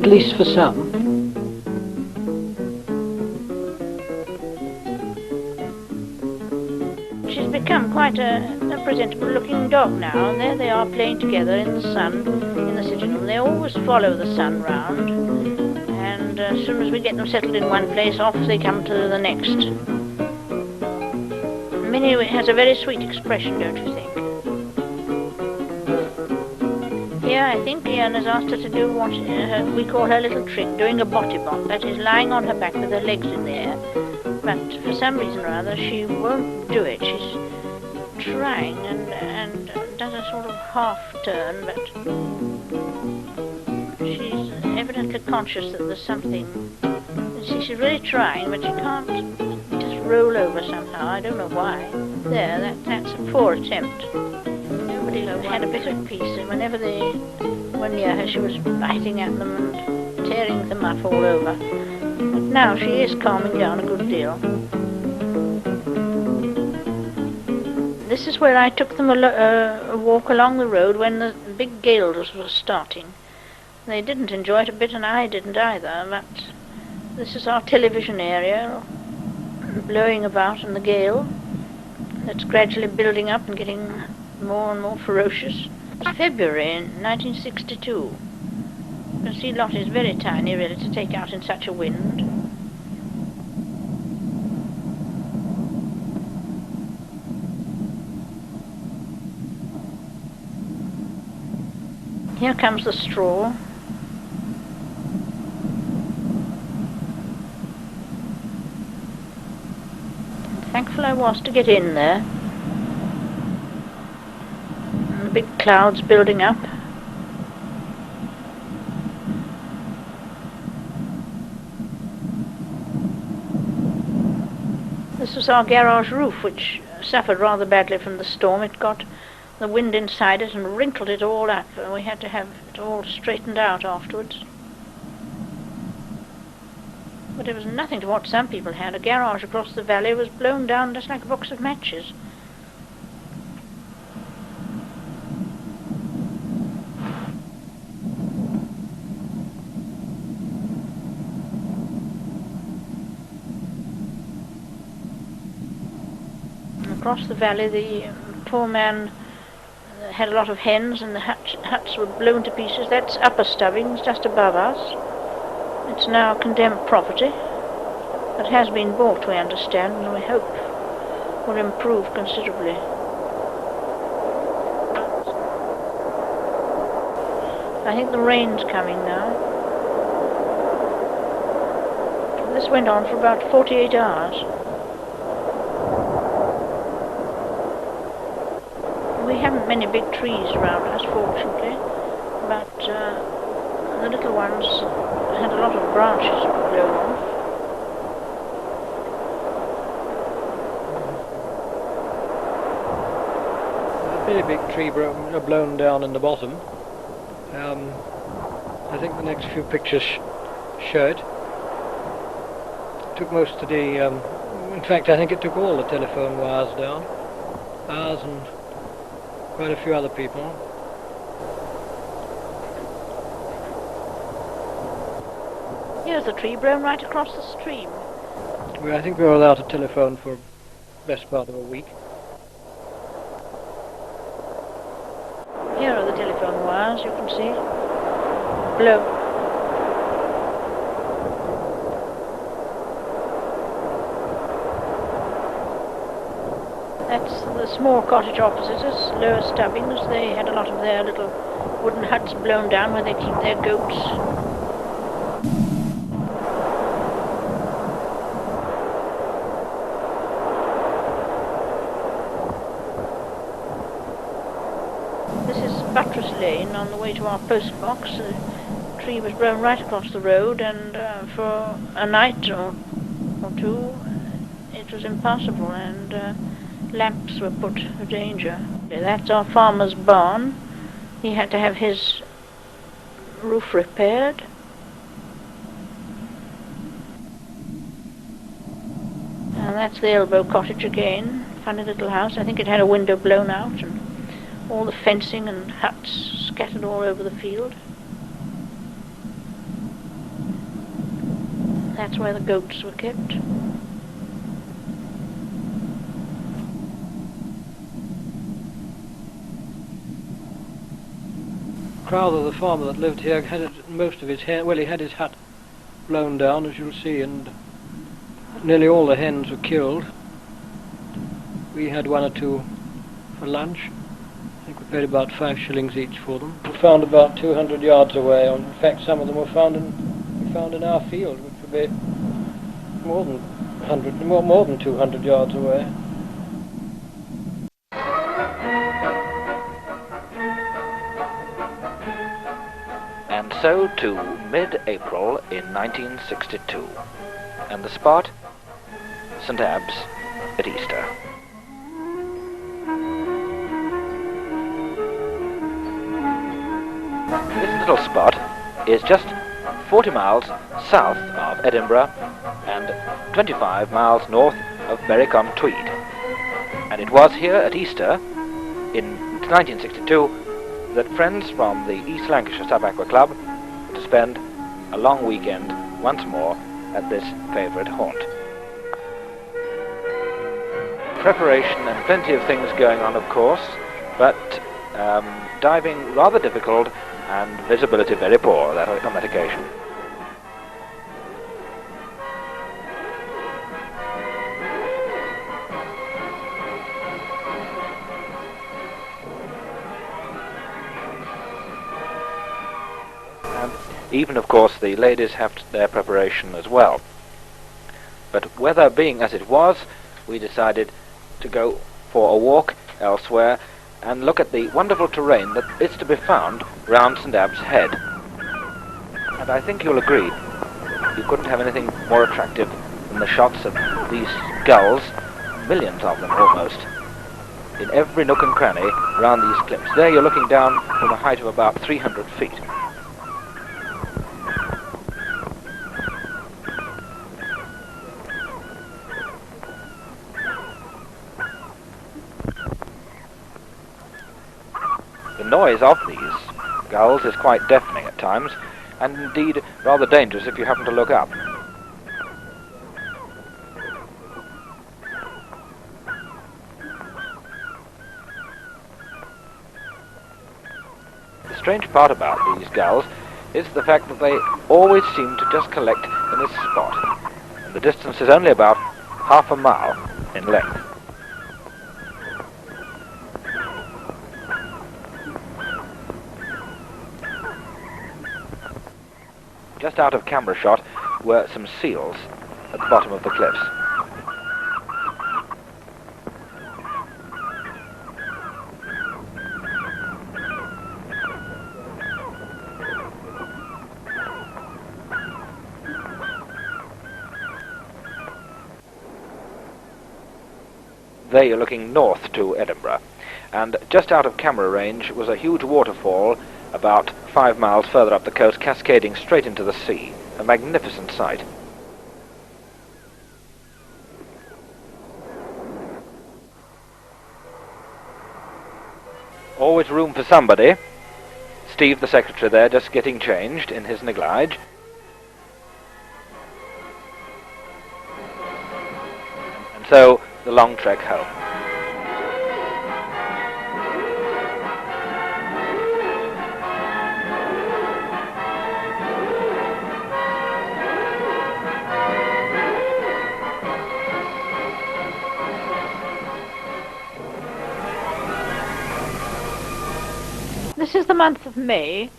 at least for some. She's become quite a presentable looking dog now, and there they are playing together in the sun in the sitting room. They always follow the sun round, and as soon as we get them settled in one place, off they come to the next. Minnie has a very sweet expression, don't you think? Here I think Ian has asked her to do what we call her little trick, doing a botty bot, that is lying on her back with her legs in the air. But for some reason or other she won't do it. She's trying and does a sort of half turn, but she's evidently conscious that there's something. She's really trying, but she can't just roll over somehow. I don't know why. There, that's a poor attempt. Nobody had a bit of peace, and whenever they were near her she was biting at them and tearing them up all over. But now she is calming down a good deal. This is where I took them a walk along the road when the big gale was starting. They didn't enjoy it a bit, and I didn't either, but this is our television area, blowing about in the gale. That's gradually building up and getting more and more ferocious. It's February in 1962. You can see Lottie's very tiny, really, to take out in such a wind. Here comes the straw. Thankful I was to get in there. And the big clouds building up. This was our garage roof, which suffered rather badly from the storm. It got the wind inside it and wrinkled it all up, and we had to have it all straightened out afterwards. But it was nothing to what some people had. A garage across the valley was blown down just like a box of matches. And across the valley the poor man had a lot of hens, and the huts were blown to pieces. That's Upper Stubbings, just above us. It's now condemned property, but has been bought, we understand, and we hope will improve considerably. I think the rain's coming now. This went on for about 48 hours. We haven't many big trees around us, fortunately, but the little ones had a lot of branches blown off. There's a very big tree blown down in the bottom. I think the next few pictures show it. It took most of the, in fact I think it took all the telephone wires down. Ours and quite a few other people. Here's the tree blown right across the stream. I think we were without a telephone for the best part of a week. Here are the telephone wires, you can see. Blown. That's the small cottage opposite us, Lower Stubbings. They had a lot of their little wooden huts blown down where they keep their goats. This is Buttress Lane on the way to our post box. The tree was blown right across the road, and for a night or two it was impassable, and lamps were put to danger. That's our farmer's barn. He had to have his roof repaired. And that's the Elbow Cottage again. Funny little house. I think it had a window blown out, and all the fencing and huts scattered all over the field. That's where the goats were kept. Crowther, the farmer that lived here, had most of his hen. Well, he had his hut blown down, as you'll see, and nearly all the hens were killed. We had one or two for lunch. I think we paid about 5 shillings each for them. We found about 200 yards away. In fact, some of them were found in our field, which would be more than 200 yards away. And so to mid-April in 1962, and the spot, St. Abbs at Easter. This little spot is just 40 miles south of Edinburgh and 25 miles north of Berwick-on-Tweed. And it was here at Easter in 1962 that friends from the East Lancashire Sub-Aqua Club were to spend a long weekend once more at this favourite haunt. Preparation and plenty of things going on, of course, but diving rather difficult and visibility very poor on that occasion. Even, of course, the ladies have their preparation as well. But weather being as it was, we decided to go for a walk elsewhere and look at the wonderful terrain that is to be found round St. Abbs Head. And I think you'll agree, you couldn't have anything more attractive than the shots of these gulls, millions of them almost, in every nook and cranny round these cliffs. There you're looking down from a height of about 300 feet. The noise of these gulls is quite deafening at times, and indeed rather dangerous if you happen to look up. The strange part about these gulls is the fact that they always seem to just collect in this spot, and the distance is only about half a mile in length. Just out of camera shot were some seals at the bottom of the cliffs. There you're looking north to Edinburgh, and just out of camera range was a huge waterfall about 5 miles further up the coast, cascading straight into the sea. A magnificent sight. Always room for somebody. Steve, the secretary there, just getting changed in his neglage. And so, the long trek home. This is the month of May.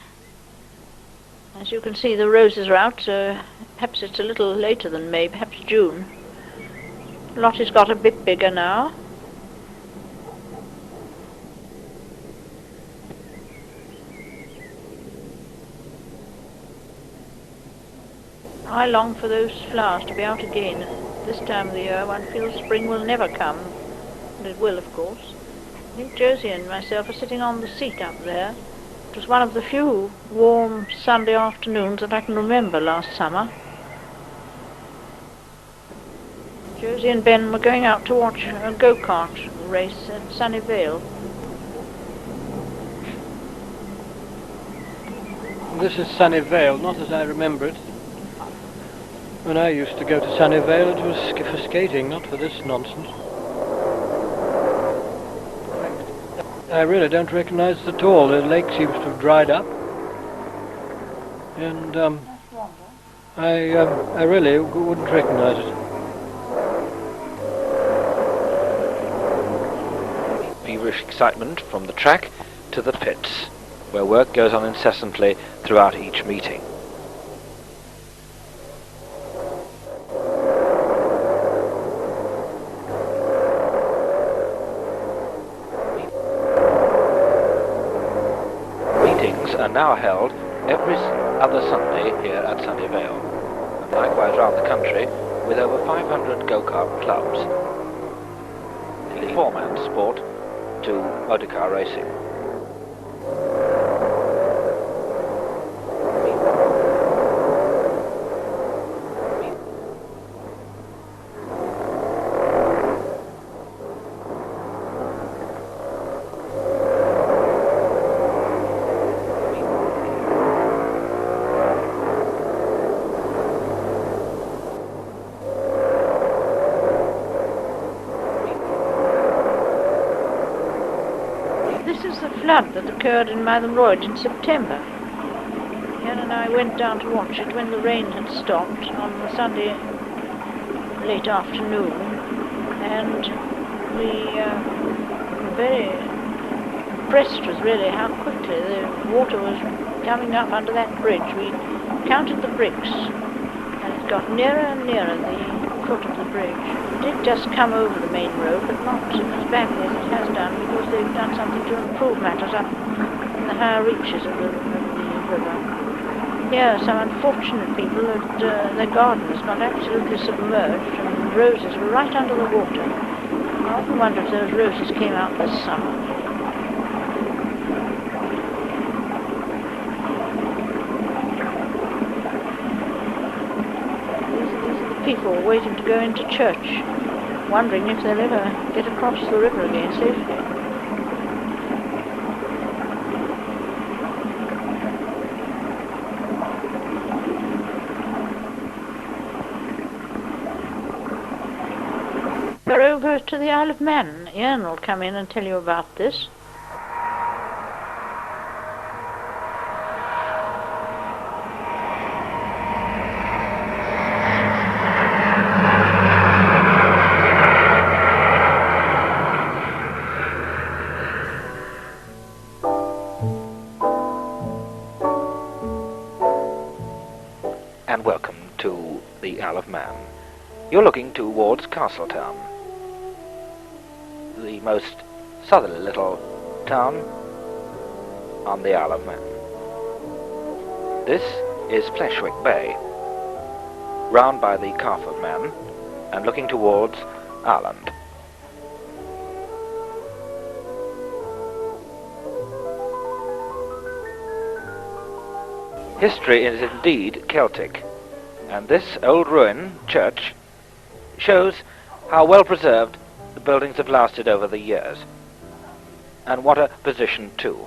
As you can see, the roses are out. Perhaps it's a little later than May, perhaps June. Lottie's got a bit bigger now. I long for those flowers to be out again. This time of the year one feels spring will never come. And it will, of course. I think Josie and myself are sitting on the seat up there. It was one of the few warm Sunday afternoons that I can remember last summer. Josie and Ben were going out to watch a go-kart race at Sunnyvale. This is Sunnyvale, not as I remember it. When I used to go to Sunnyvale, it was for skating, not for this nonsense. I really don't recognise it at all. The lake seems to have dried up, and I really wouldn't recognise it. Feverish excitement from the track to the pits, where work goes on incessantly throughout each meeting. Meetings are now held every other Sunday here at Sunnyvale, and likewise around the country, with over 500 go-kart clubs. The four-man sport to motorcar racing. This is the flood that occurred in Madam Royd in September. Jan and I went down to watch it when the rain had stopped on the Sunday late afternoon, and we were very impressed with really how quickly the water was coming up under that bridge. We counted the bricks, and it got nearer and nearer the foot of the bridge. It did just come over the main road, but not as badly as it has done, because they've done something to improve matters up in the higher reaches of the river. Here, some unfortunate people had their gardens got absolutely submerged, and roses were right under the water. I often wonder if those roses came out this summer. People waiting to go into church, wondering if they'll ever get across the river again safely. We're over to the Isle of Man. Ian will come in and tell you about this. And welcome to the Isle of Man. You're looking towards Castletown, the most southerly little town on the Isle of Man. This is Fleshwick Bay, round by the Calf of Man, and looking towards Ireland. History is indeed Celtic, and this old ruin church shows how well preserved the buildings have lasted over the years, and what a position too.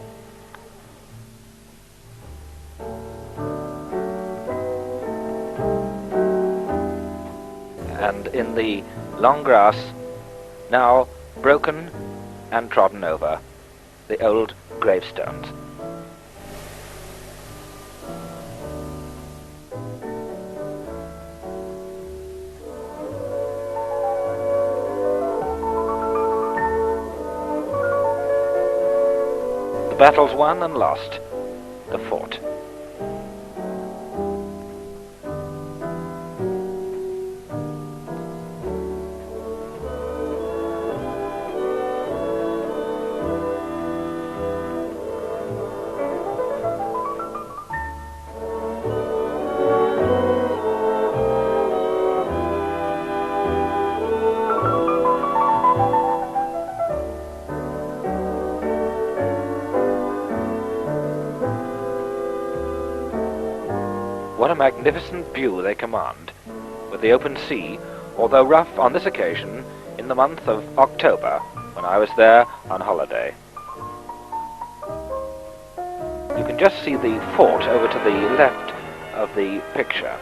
And in the long grass, now broken and trodden over, the old gravestones. Battles won and lost, the fort. What a magnificent view they command, with the open sea, although rough on this occasion in the month of October, when I was there on holiday. You can just see the fort over to the left of the picture.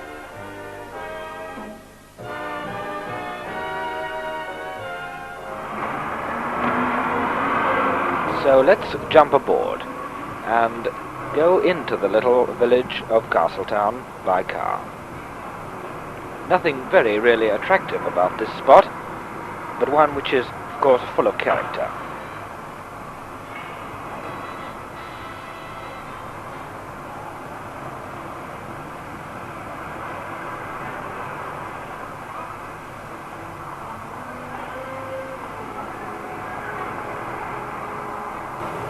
So let's jump aboard and go into the little village of Castletown by car. Nothing very really attractive about this spot, but one which is, of course, full of character.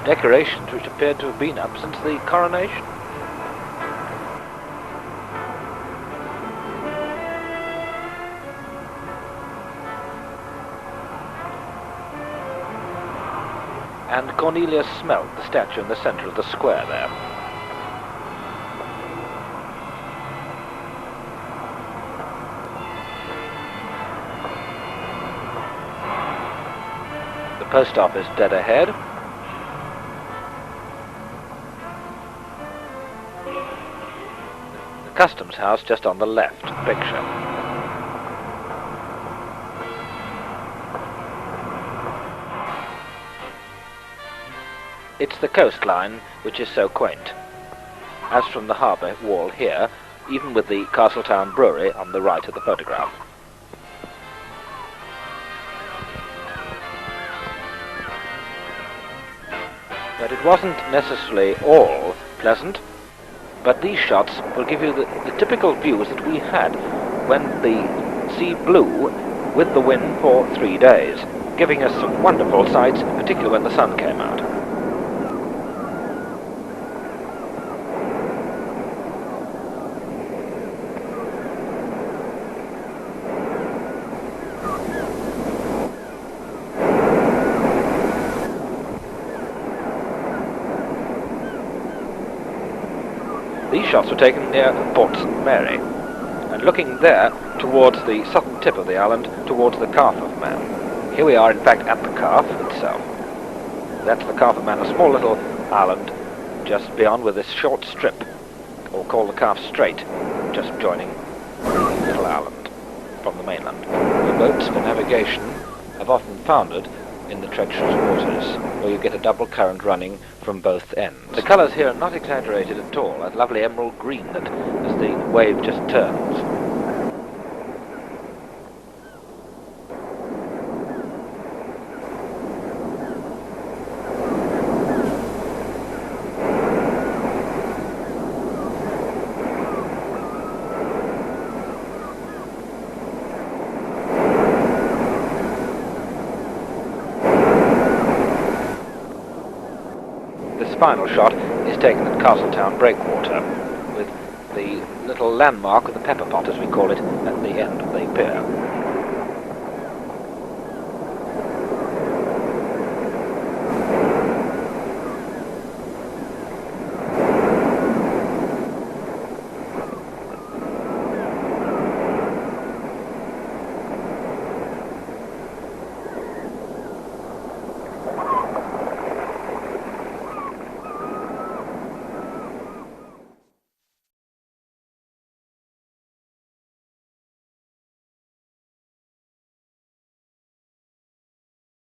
Decorations which appeared to have been up since the coronation. And Cornelius smelled the statue in the centre of the square there. The post office dead ahead. Customs house just on the left picture. It's the coastline which is so quaint, as from the harbour wall here, even with the Castletown brewery on the right of the photograph. But it wasn't necessarily all pleasant. But these shots will give you the typical views that we had when the sea blew with the wind for 3 days, giving us some wonderful sights, particularly when the sun came out. These shots were taken near Port St. Mary, and looking there towards the southern tip of the island, towards the Calf of Man. Here we are, in fact, at the Calf itself. That's the Calf of Man, a small little island just beyond with this short strip, or called the Calf Strait, just joining the little island from the mainland. The boats for navigation have often foundered in the treacherous waters, where you get a double current running from both ends. The colours here are not exaggerated at all, that lovely emerald green that as the wave just turns. Final shot is taken at Castletown Breakwater, with the little landmark of the pepper pot, as we call it, at the end of the pier.